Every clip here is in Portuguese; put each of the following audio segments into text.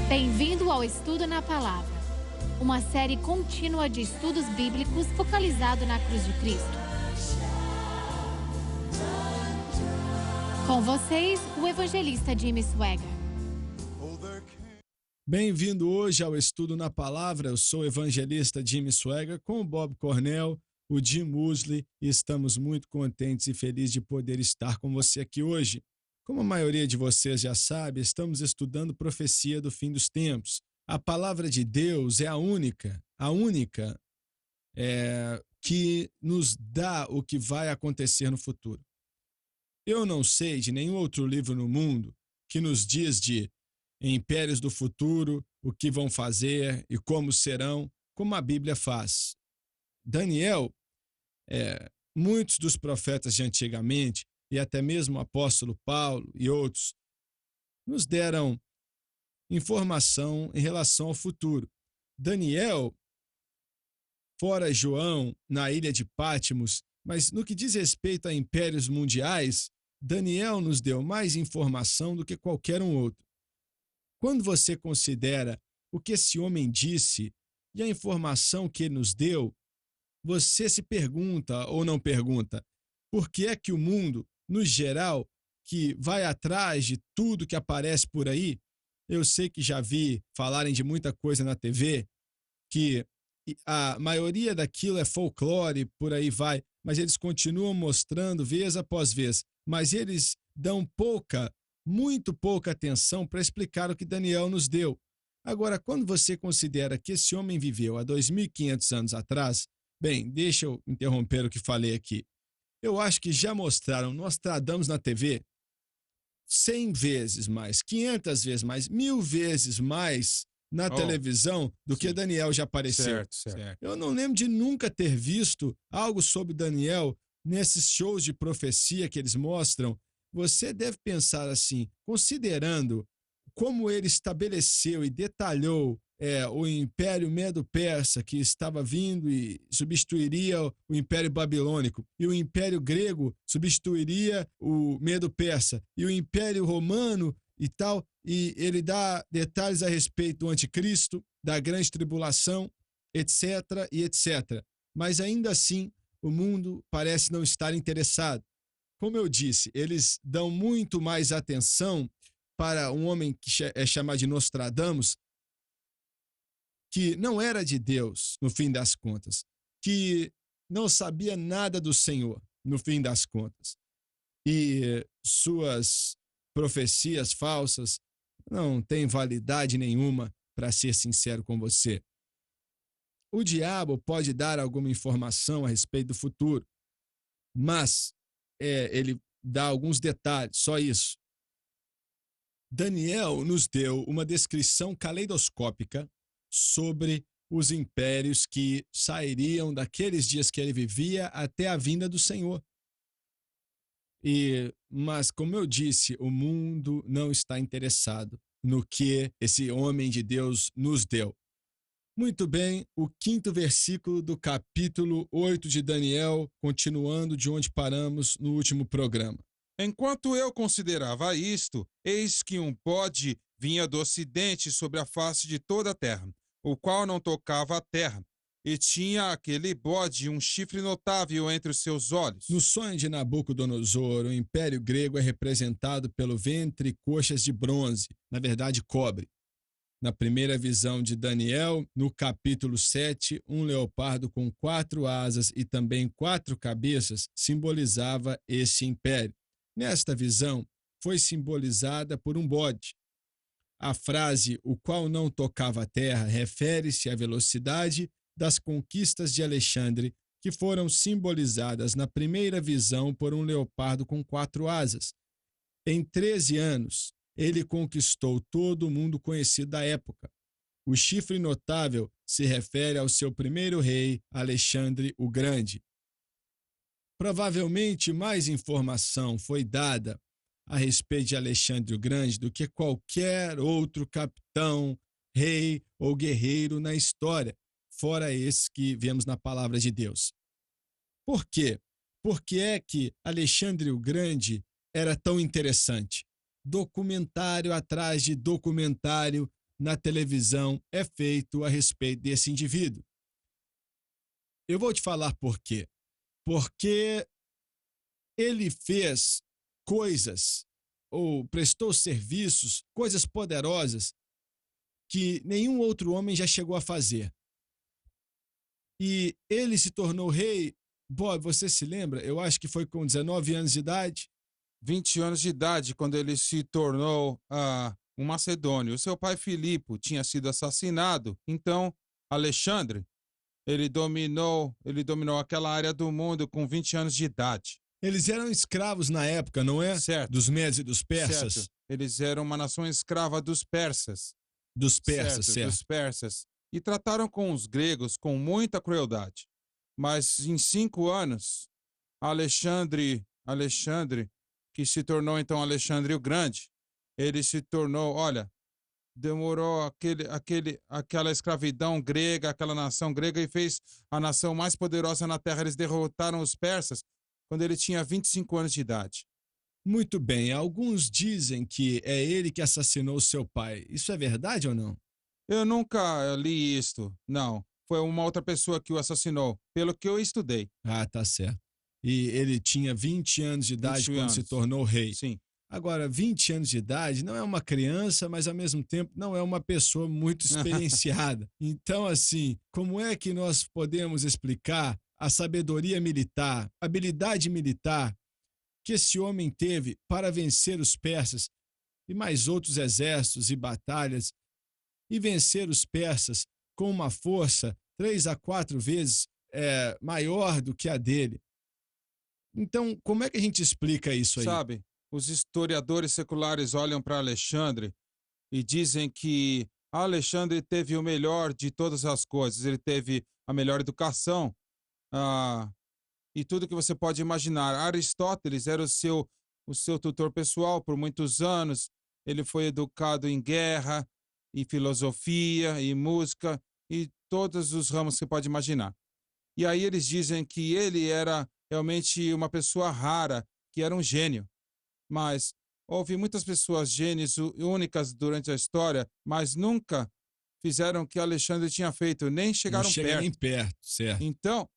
Bem-vindo ao Estudo na Palavra, uma série contínua de estudos bíblicos focalizado na cruz de Cristo. Com vocês, o evangelista Jimmy Swaggart. Bem-vindo hoje ao Estudo na Palavra. Eu sou o evangelista Jimmy Swaggart com o Bob Cornell, o Jim Musley, e estamos muito contentes e felizes de poder estar com você aqui hoje. Como a maioria de vocês já sabe, estamos estudando profecia do fim dos tempos. A palavra de Deus é a única que nos dá o que vai acontecer no futuro. Eu não sei de nenhum outro livro no mundo que nos diz de impérios do futuro, o que vão fazer e como serão, como a Bíblia faz. Daniel, muitos dos profetas de antigamente, e até mesmo o apóstolo Paulo e outros, nos deram informação em relação ao futuro. Daniel, fora João, na ilha de Patmos, mas no que diz respeito a impérios mundiais, Daniel nos deu mais informação do que qualquer um outro. Quando você considera o que esse homem disse e a informação que ele nos deu, você se pergunta ou não pergunta, por que é que o mundo, no geral, que vai atrás de tudo que aparece por aí? Eu sei que já vi falarem de muita coisa na TV, que a maioria daquilo é folclore, por aí vai, mas eles continuam mostrando vez após vez, mas eles dão muito pouca atenção para explicar o que Daniel nos deu. Agora, quando você considera que esse homem viveu há 2.500 anos atrás, bem, deixa eu interromper o que falei aqui. Eu acho que já mostraram Nostradamus na TV 100 vezes mais, 500 vezes mais, 1.000 vezes mais na televisão do que Daniel já apareceu. Certo. Eu não lembro de nunca ter visto algo sobre Daniel nesses shows de profecia que eles mostram. Você deve pensar assim, considerando como ele estabeleceu e detalhou o Império Medo-Persa que estava vindo e substituiria o Império Babilônico, e o Império Grego substituiria o Medo-Persa, e o Império Romano e tal, e ele dá detalhes a respeito do Anticristo, da Grande Tribulação, etc. e etc. Mas ainda assim, o mundo parece não estar interessado. Como eu disse, eles dão muito mais atenção para um homem que é chamado de Nostradamus, que não era de Deus, no fim das contas, que não sabia nada do Senhor, no fim das contas, e suas profecias falsas não têm validade nenhuma, para ser sincero com você. O diabo pode dar alguma informação a respeito do futuro, mas ele dá alguns detalhes, só isso. Daniel nos deu uma descrição caleidoscópica sobre os impérios que sairiam daqueles dias que ele vivia até a vinda do Senhor. Mas, como eu disse, o mundo não está interessado no que esse homem de Deus nos deu. Muito bem, o 5º versículo do capítulo 8 de Daniel, continuando de onde paramos no último programa. Enquanto eu considerava isto, eis que um bode vinha do ocidente sobre a face de toda a terra, o qual não tocava a terra, e tinha aquele bode um chifre notável entre os seus olhos. No sonho de Nabucodonosor, o Império Grego é representado pelo ventre e coxas de bronze, na verdade cobre. Na primeira visão de Daniel, no capítulo 7, um leopardo com 4 asas e também 4 cabeças simbolizava esse império. Nesta visão, foi simbolizada por um bode. A frase, o qual não tocava a terra, refere-se à velocidade das conquistas de Alexandre, que foram simbolizadas na primeira visão por um leopardo com 4 asas. Em 13 anos, ele conquistou todo o mundo conhecido da época. O chifre notável se refere ao seu primeiro rei, Alexandre o Grande. Provavelmente mais informação foi dada a respeito de Alexandre o Grande do que qualquer outro capitão, rei ou guerreiro na história, fora esse que vemos na palavra de Deus. Por quê? Por que é que Alexandre o Grande era tão interessante? Documentário atrás de documentário na televisão é feito a respeito desse indivíduo. Eu vou te falar por quê. Porque ele fez coisas ou prestou serviços, coisas poderosas que nenhum outro homem já chegou a fazer. E ele se tornou rei. Bob, você se lembra? Eu acho que foi com 19 anos de idade. 20 anos de idade, quando ele se tornou um macedônio. O seu pai Filipe tinha sido assassinado. Então, Alexandre, ele dominou aquela área do mundo com 20 anos de idade. Eles eram escravos na época, não é? Certo. Dos medos e dos persas. Certo. Eles eram uma nação escrava dos persas. Dos persas, certo. Dos persas. E trataram com os gregos com muita crueldade. Mas em 5 anos, Alexandre, que se tornou então Alexandre o Grande, ele se tornou, olha, demorou aquela escravidão grega, aquela nação grega, e fez a nação mais poderosa na terra. Eles derrotaram os persas quando ele tinha 25 anos de idade. Muito bem, alguns dizem que é ele que assassinou seu pai. Isso é verdade ou não? Eu nunca li isto, não. Foi uma outra pessoa que o assassinou, pelo que eu estudei. Ah, tá certo. E ele tinha 20 anos de idade quando se tornou rei. Sim. Agora, 20 anos de idade não é uma criança, mas ao mesmo tempo não é uma pessoa muito experienciada. Então, assim, como é que nós podemos explicar a sabedoria militar, a habilidade militar que esse homem teve para vencer os persas e mais outros exércitos e batalhas, e vencer os persas com uma força 3 a 4 vezes maior do que a dele? Então, como é que a gente explica isso aí? Sabe, os historiadores seculares olham para Alexandre e dizem que Alexandre teve o melhor de todas as coisas. Ele teve a melhor educação, e tudo que você pode imaginar. Aristóteles era o seu tutor pessoal por muitos anos. Ele foi educado em guerra, e filosofia, e música, e todos os ramos que você pode imaginar. E aí eles dizem que ele era realmente uma pessoa rara, que era um gênio. Mas houve muitas pessoas gênios únicas durante a história, mas nunca fizeram o que Alexandre tinha feito, nem chegaram Não chega perto. nem perto, certo. Então,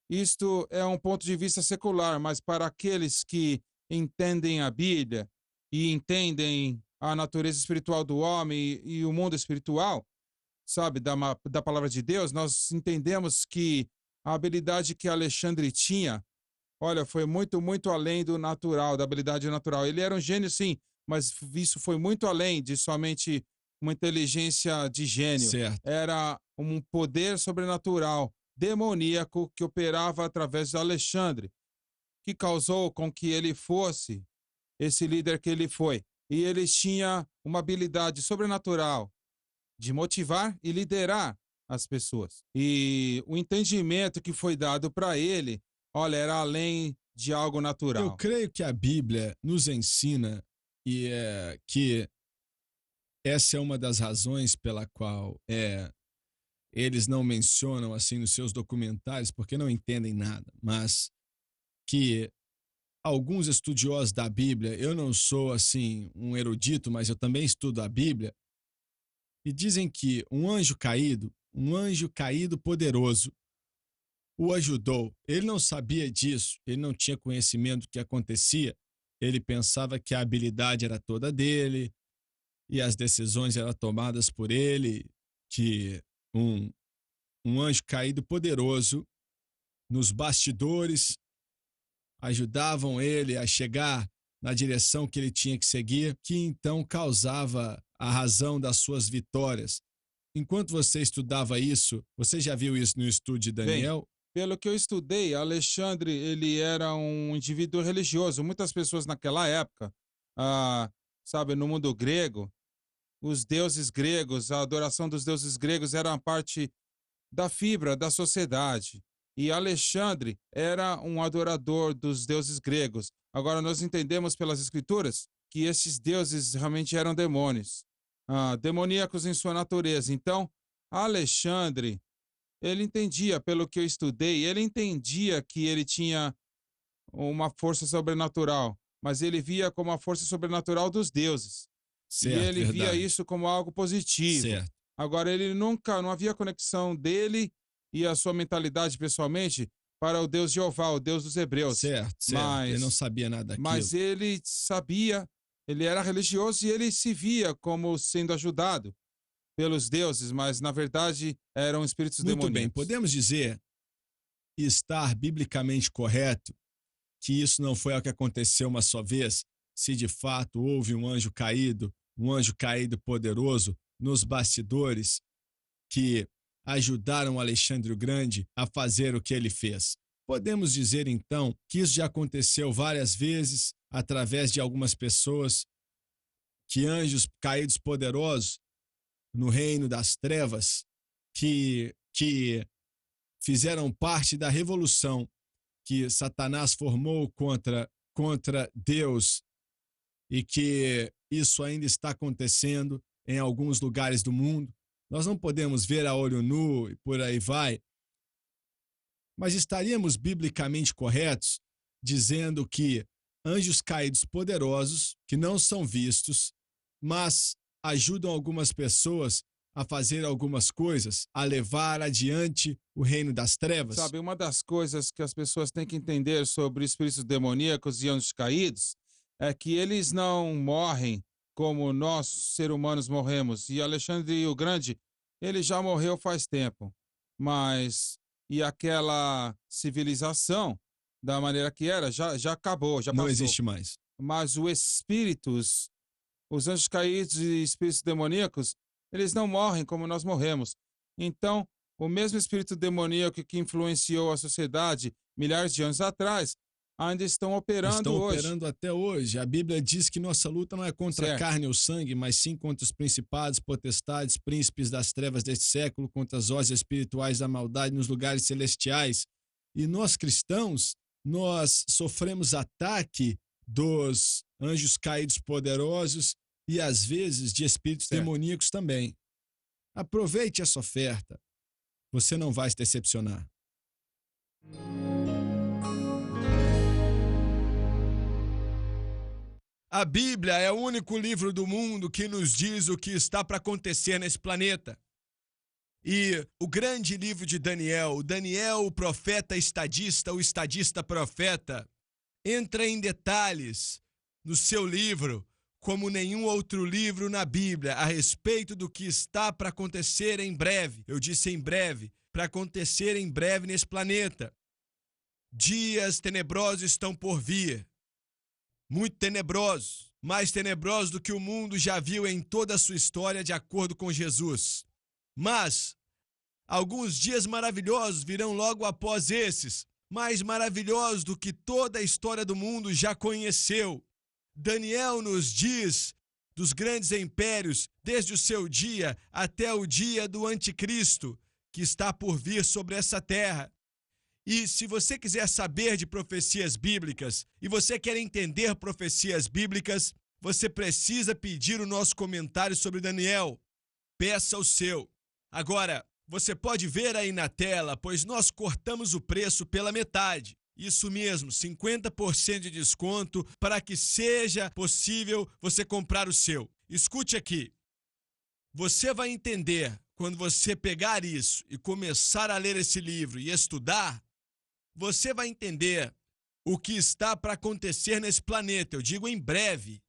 isto é um ponto de vista secular, mas para aqueles que entendem a Bíblia e entendem a natureza espiritual do homem e o mundo espiritual, sabe, da palavra de Deus, nós entendemos que a habilidade que Alexandre tinha, olha, foi muito, muito além do natural, da habilidade natural. Ele era um gênio, sim, mas isso foi muito além de somente uma inteligência de gênio. Certo. Era um poder sobrenatural, demoníaco, que operava através de Alexandre, que causou com que ele fosse esse líder que ele foi. E ele tinha uma habilidade sobrenatural de motivar e liderar as pessoas. E o entendimento que foi dado para ele, olha, era além de algo natural. Eu creio que a Bíblia nos ensina que essa é uma das razões pela qual eles não mencionam assim nos seus documentários, porque não entendem nada, mas que alguns estudiosos da Bíblia, eu não sou assim um erudito, mas eu também estudo a Bíblia, e dizem que um anjo caído poderoso, o ajudou. Ele não sabia disso, ele não tinha conhecimento do que acontecia, ele pensava que a habilidade era toda dele e as decisões eram tomadas por ele, que um anjo caído poderoso nos bastidores ajudavam ele a chegar na direção que ele tinha que seguir, que então causava a razão das suas vitórias. Enquanto você estudava isso, você já viu isso no estudo de Daniel? Bem, pelo que eu estudei, Alexandre, ele era um indivíduo religioso. Muitas pessoas naquela época, sabe, no mundo grego, os deuses gregos, a adoração dos deuses gregos era uma parte da fibra da sociedade. E Alexandre era um adorador dos deuses gregos. Agora, nós entendemos pelas escrituras que esses deuses realmente eram demônios, demoníacos em sua natureza. Então, Alexandre, ele entendia, pelo que eu estudei, ele entendia que ele tinha uma força sobrenatural, mas ele via como a força sobrenatural dos deuses. E Certo, ele via verdade. isso como algo positivo. Certo, Agora, ele nunca, não havia conexão dele e a sua mentalidade pessoalmente para o Deus Jeová, o Deus dos Hebreus. certo, certo. Ele não Mas, sabia nada daquilo. mas ele sabia, ele era religioso e ele se via como sendo ajudado pelos deuses, mas na verdade eram espíritos Muito bem, demoníacos. podemos dizer, estar biblicamente correto, que isso não foi o que aconteceu uma só vez, se de fato houve um anjo caído poderoso nos bastidores que ajudaram Alexandre o Grande a fazer o que ele fez. Podemos dizer então que isso já aconteceu várias vezes através de algumas pessoas, que anjos caídos poderosos no reino das trevas, que fizeram parte da revolução que Satanás formou contra Deus, e que isso ainda está acontecendo em alguns lugares do mundo. Nós não podemos ver a olho nu e por aí vai, mas estaríamos biblicamente corretos dizendo que anjos caídos poderosos, que não são vistos, mas ajudam algumas pessoas a fazer algumas coisas, a levar adiante o reino das trevas. Sabe, uma das coisas que as pessoas têm que entender sobre espíritos demoníacos e anjos caídos é que eles não morrem como nós, seres humanos, morremos. E Alexandre o Grande, ele já morreu faz tempo. Mas, e aquela civilização, da maneira que era, já acabou, já Não passou. existe mais. Mas os espíritos, os anjos caídos e espíritos demoníacos, eles não morrem como nós morremos. Então, o mesmo espírito demoníaco que influenciou a sociedade milhares de anos atrás, ainda estão operando Estão hoje, operando até hoje. A Bíblia diz que nossa luta não é contra a certo? carne ou sangue, mas sim contra os principados, potestades, príncipes das trevas deste século, contra as hostes espirituais da maldade nos lugares celestiais. E nós cristãos, nós sofremos ataque dos anjos caídos poderosos e às vezes de espíritos Certo. demoníacos também. Aproveite essa oferta. Você não vai se decepcionar. A Bíblia é o único livro do mundo que nos diz o que está para acontecer nesse planeta. E o grande livro de Daniel, Daniel, o profeta estadista, o estadista profeta, entra em detalhes no seu livro, como nenhum outro livro na Bíblia, a respeito do que está para acontecer em breve. Eu disse em breve, para acontecer em breve nesse planeta. Dias tenebrosos estão por vir. Muito tenebrosos, mais tenebrosos do que o mundo já viu em toda a sua história, de acordo com Jesus. Mas alguns dias maravilhosos virão logo após esses, mais maravilhosos do que toda a história do mundo já conheceu. Daniel nos diz dos grandes impérios, desde o seu dia até o dia do anticristo, que está por vir sobre essa terra. E se você quiser saber de profecias bíblicas e você quer entender profecias bíblicas, você precisa pedir o nosso comentário sobre Daniel. Peça o seu. Agora, você pode ver aí na tela, pois nós cortamos o preço pela metade. Isso mesmo, 50% de desconto para que seja possível você comprar o seu. Escute aqui. Você vai entender, quando você pegar isso e começar a ler esse livro e estudar, você vai entender o que está para acontecer nesse planeta, eu digo em breve,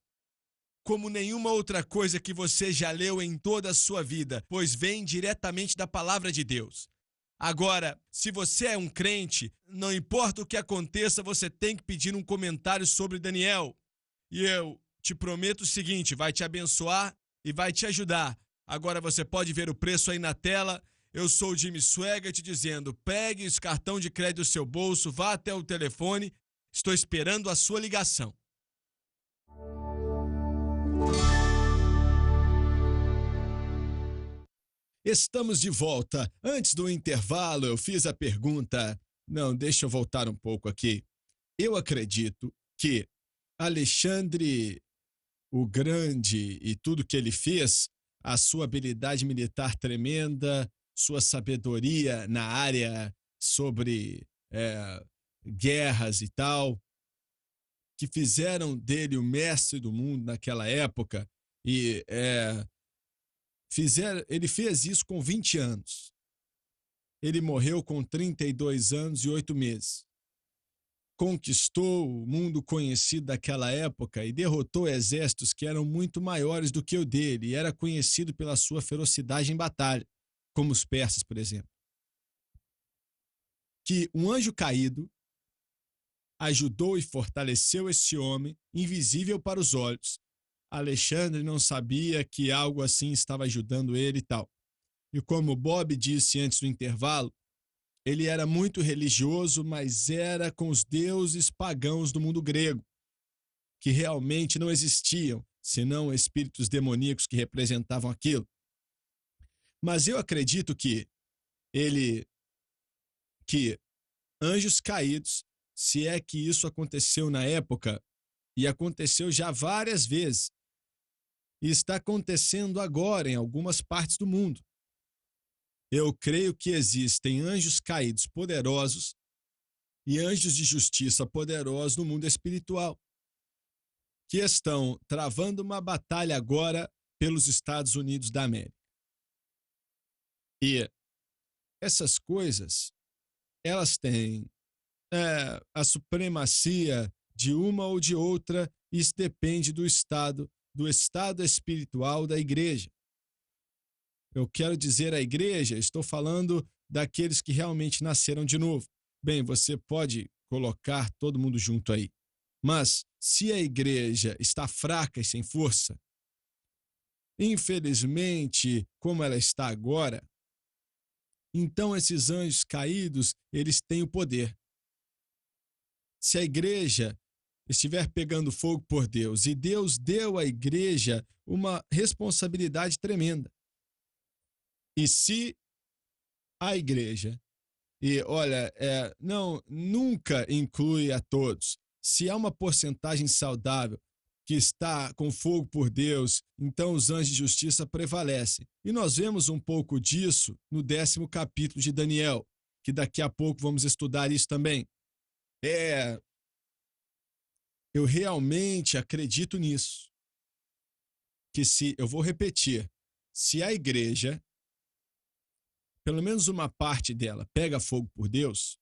como nenhuma outra coisa que você já leu em toda a sua vida, pois vem diretamente da palavra de Deus. Agora, se você é um crente, não importa o que aconteça, você tem que pedir um comentário sobre Daniel. E eu te prometo o seguinte, vai te abençoar e vai te ajudar. Agora você pode ver o preço aí na tela. Eu sou o Jimmy Swaggart dizendo, pegue esse cartão de crédito do seu bolso, vá até o telefone, estou esperando a sua ligação. Estamos de volta. Antes do intervalo, eu fiz a pergunta. Não, deixa eu voltar um pouco aqui. Eu acredito que Alexandre o Grande e tudo que ele fez, a sua habilidade militar tremenda, sua sabedoria na área sobre guerras e tal, que fizeram dele o mestre do mundo naquela época, E ele fez isso com 20 anos. Ele morreu com 32 anos e 8 meses. Conquistou o mundo conhecido daquela época e derrotou exércitos que eram muito maiores do que o dele, e era conhecido pela sua ferocidade em batalha, como os persas, por exemplo. Que um anjo caído ajudou e fortaleceu esse homem, invisível para os olhos. Alexandre não sabia que algo assim estava ajudando ele e tal. E como Bob disse antes do intervalo, ele era muito religioso, mas era com os deuses pagãos do mundo grego, que realmente não existiam, senão espíritos demoníacos que representavam aquilo. Mas eu acredito que anjos caídos, se é que isso aconteceu na época, e aconteceu já várias vezes, e está acontecendo agora em algumas partes do mundo. Eu creio que existem anjos caídos poderosos e anjos de justiça poderosos no mundo espiritual, que estão travando uma batalha agora pelos Estados Unidos da América. E essas coisas, elas têm a supremacia de uma ou de outra, e isso depende do estado espiritual da igreja. Eu quero dizer a igreja, estou falando daqueles que realmente nasceram de novo. Bem, você pode colocar todo mundo junto aí. Mas se a igreja está fraca e sem força, infelizmente, como ela está agora, então esses anjos caídos, eles têm o poder. Se a igreja estiver pegando fogo por Deus, e Deus deu à igreja uma responsabilidade tremenda. E se a igreja, nunca inclui a todos. Se há uma porcentagem saudável que está com fogo por Deus, então os anjos de justiça prevalecem. E nós vemos um pouco disso no 10º capítulo de Daniel, que daqui a pouco vamos estudar isso também. Eu realmente acredito nisso. Eu vou repetir, se a igreja, pelo menos uma parte dela, pega fogo por Deus,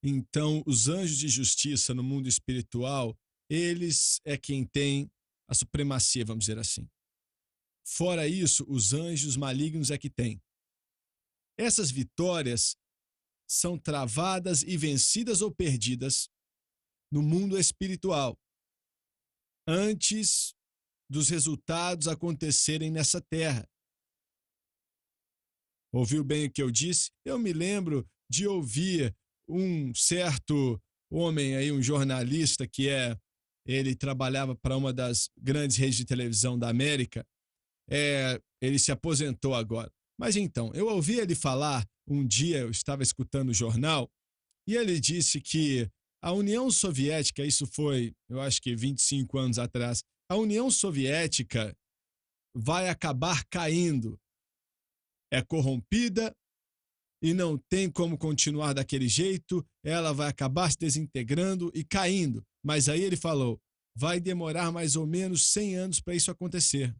então os anjos de justiça no mundo espiritual, eles é quem tem a supremacia, vamos dizer assim. Fora isso, os anjos malignos é que têm. Essas vitórias são travadas e vencidas ou perdidas no mundo espiritual, antes dos resultados acontecerem nessa terra. Ouviu bem o que eu disse? Eu me lembro de ouvir um certo homem aí, um jornalista ele trabalhava para uma das grandes redes de televisão da América, ele se aposentou agora. Mas então, eu ouvi ele falar, um dia eu estava escutando o jornal, e ele disse que a União Soviética, isso foi, eu acho que 25 anos atrás, a União Soviética vai acabar caindo. É corrompida e não tem como continuar daquele jeito, ela vai acabar se desintegrando e caindo. Mas aí ele falou, vai demorar mais ou menos 100 anos para isso acontecer.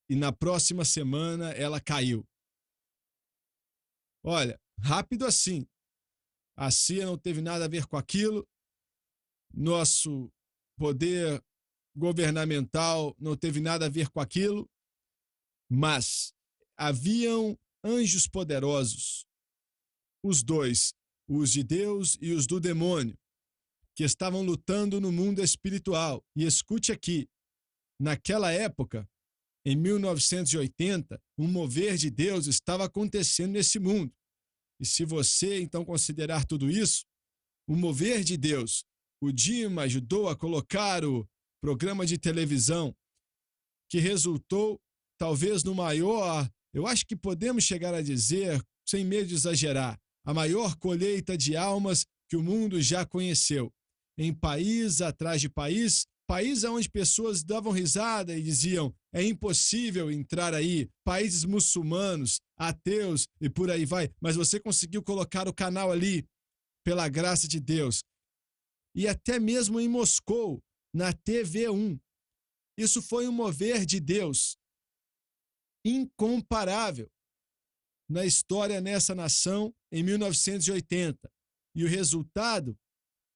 E na próxima semana ela caiu. Olha, rápido assim. A CIA não teve nada a ver com aquilo, nosso poder governamental não teve nada a ver com aquilo, mas haviam anjos poderosos, os dois, os de Deus e os do demônio, que estavam lutando no mundo espiritual. E escute aqui, naquela época, em 1980, um mover de Deus estava acontecendo nesse mundo. E se você, então, considerar tudo isso, o mover de Deus, o Dima ajudou a colocar o programa de televisão que resultou, talvez, no maior, eu acho que podemos chegar a dizer, sem medo de exagerar, a maior colheita de almas que o mundo já conheceu. Em país atrás de país onde pessoas davam risada e diziam, é impossível entrar aí, países muçulmanos, ateus e por aí vai, mas você conseguiu colocar o canal ali, pela graça de Deus. E até mesmo em Moscou, na TV1, Isso foi um mover de Deus incomparável na história nessa nação em 1980. E o resultado,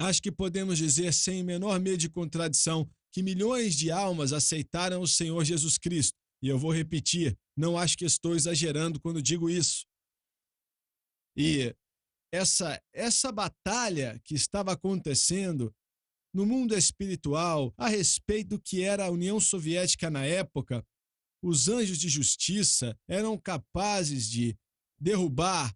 acho que podemos dizer sem menor medo de contradição, que milhões de almas aceitaram o Senhor Jesus Cristo. E eu vou repetir, não acho que estou exagerando quando digo isso. E essa batalha que estava acontecendo no mundo espiritual a respeito do que era a União Soviética na época, os anjos de justiça eram capazes de derrubar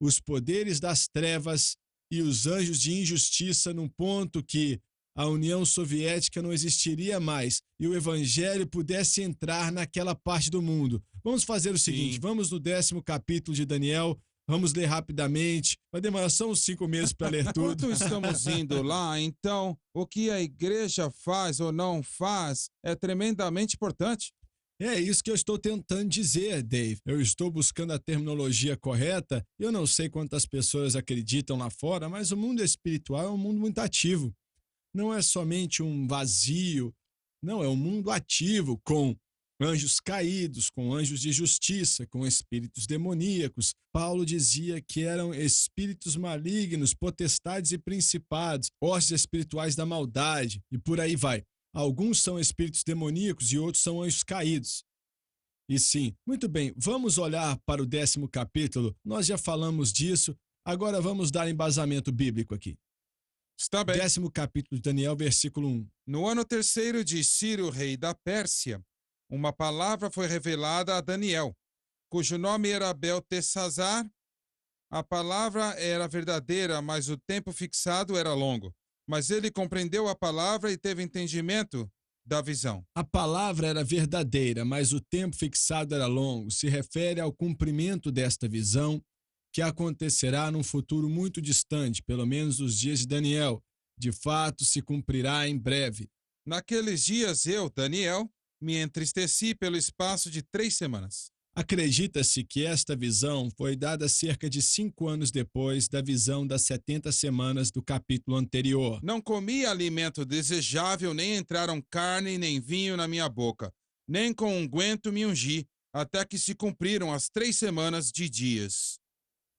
os poderes das trevas e os anjos de injustiça num ponto que a União Soviética não existiria mais e o evangelho pudesse entrar naquela parte do mundo. Vamos fazer o seguinte, vamos no 10º capítulo de Daniel, vamos ler rapidamente, vai demorar só uns 5 meses para ler tudo. Enquanto estamos indo lá, então, o que a igreja faz ou não faz é tremendamente importante. É isso que eu estou tentando dizer, Dave. Eu estou buscando a terminologia correta. Eu não sei quantas pessoas acreditam lá fora, mas o mundo espiritual é um mundo muito ativo. Não é somente um vazio, não, é um mundo ativo, com anjos caídos, com anjos de justiça, com espíritos demoníacos. Paulo dizia que eram espíritos malignos, potestades e principados, hostes espirituais da maldade, e por aí vai. Alguns são espíritos demoníacos e outros são anjos caídos. E sim, muito bem, vamos olhar para o 10º capítulo. Nós já falamos disso, agora vamos dar embasamento bíblico aqui. Está bem. 10º capítulo de Daniel, versículo 1. No ano 3º de Ciro, rei da Pérsia, uma palavra foi revelada a Daniel, cujo nome era Beltesazar. A palavra era verdadeira, mas o tempo fixado era longo. Mas ele compreendeu a palavra e teve entendimento da visão. A palavra era verdadeira, mas o tempo fixado era longo. Se refere ao cumprimento desta visão, que acontecerá num futuro muito distante, pelo menos os dias de Daniel. De fato, se cumprirá em breve. Naqueles dias eu, Daniel, me entristeci pelo espaço de 3 semanas. Acredita-se que esta visão foi dada cerca de 5 anos depois da visão das 70 semanas do capítulo anterior. Não comi alimento desejável, nem entraram carne nem vinho na minha boca, nem com unguento me ungi, até que se cumpriram as 3 semanas de dias.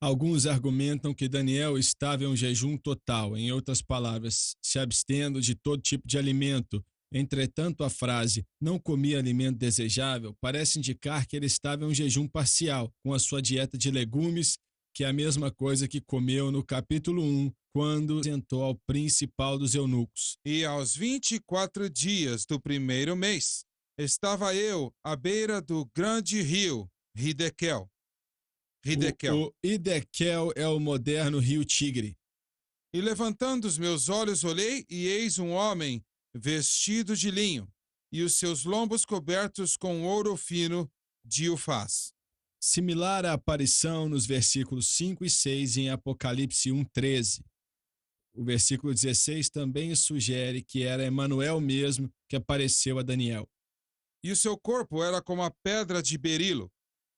Alguns argumentam que Daniel estava em um jejum total, em outras palavras, se abstendo de todo tipo de alimento. Entretanto, a frase "não comia alimento desejável" parece indicar que ele estava em um jejum parcial, com a sua dieta de legumes, que é a mesma coisa que comeu no capítulo 1, quando sentou ao principal dos eunucos. E aos 24 dias do 1º mês, estava eu à beira do grande rio Hidekel. O Hidekel é o moderno rio Tigre. E levantando os meus olhos olhei, e eis um homem vestido de linho, e os seus lombos cobertos com ouro fino de Ufaz. Similar à aparição nos versículos 5 e 6 em Apocalipse 1:13. O versículo 16 também sugere que era Emanuel mesmo que apareceu a Daniel. E o seu corpo era como a pedra de berilo,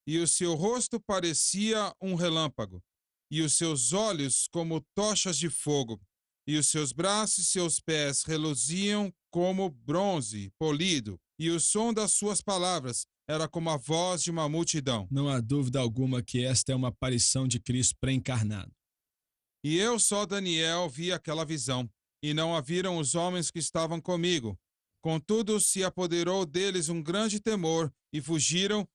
e o seu rosto parecia um relâmpago, e os seus olhos como tochas de fogo, e os seus braços e seus pés reluziam como bronze polido, e o som das suas palavras era como a voz de uma multidão. Não há dúvida alguma que esta é uma aparição de Cristo pré-encarnado. E eu só, Daniel, vi aquela visão, e não a viram os homens que estavam comigo. Contudo, se apoderou deles um grande temor, e fugiram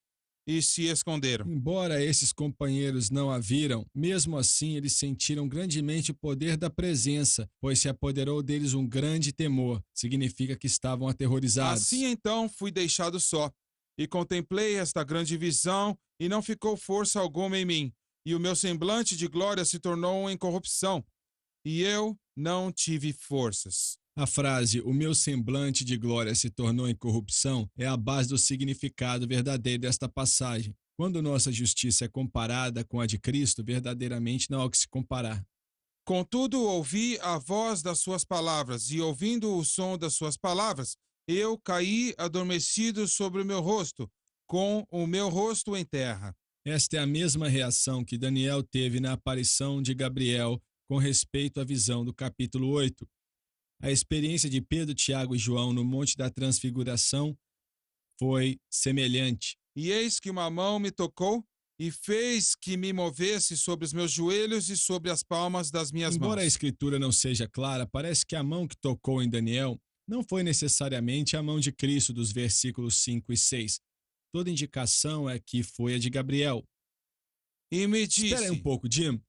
e se esconderam. Embora esses companheiros não a viram, mesmo assim eles sentiram grandemente o poder da presença, pois se apoderou deles um grande temor. Significa que estavam aterrorizados. Assim então fui deixado só, e contemplei esta grande visão, e não ficou força alguma em mim, e o meu semblante de glória se tornou em corrupção, e eu não tive forças. A frase "o meu semblante de glória se tornou em corrupção" é a base do significado verdadeiro desta passagem. Quando nossa justiça é comparada com a de Cristo, verdadeiramente não há o que se comparar. Contudo, ouvi a voz das suas palavras, e ouvindo o som das suas palavras, eu caí adormecido sobre o meu rosto, com o meu rosto em terra. Esta é a mesma reação que Daniel teve na aparição de Gabriel com respeito à visão do capítulo 8. A experiência de Pedro, Tiago e João no Monte da Transfiguração foi semelhante. E eis que uma mão me tocou e fez que me movesse sobre os meus joelhos e sobre as palmas das minhas Embora a mãos. escritura não seja clara, parece que a mão que tocou em Daniel não foi necessariamente a mão de Cristo dos versículos 5 e 6. Toda indicação é que foi a de Gabriel. E me Espera aí um disse: pouco, Jim.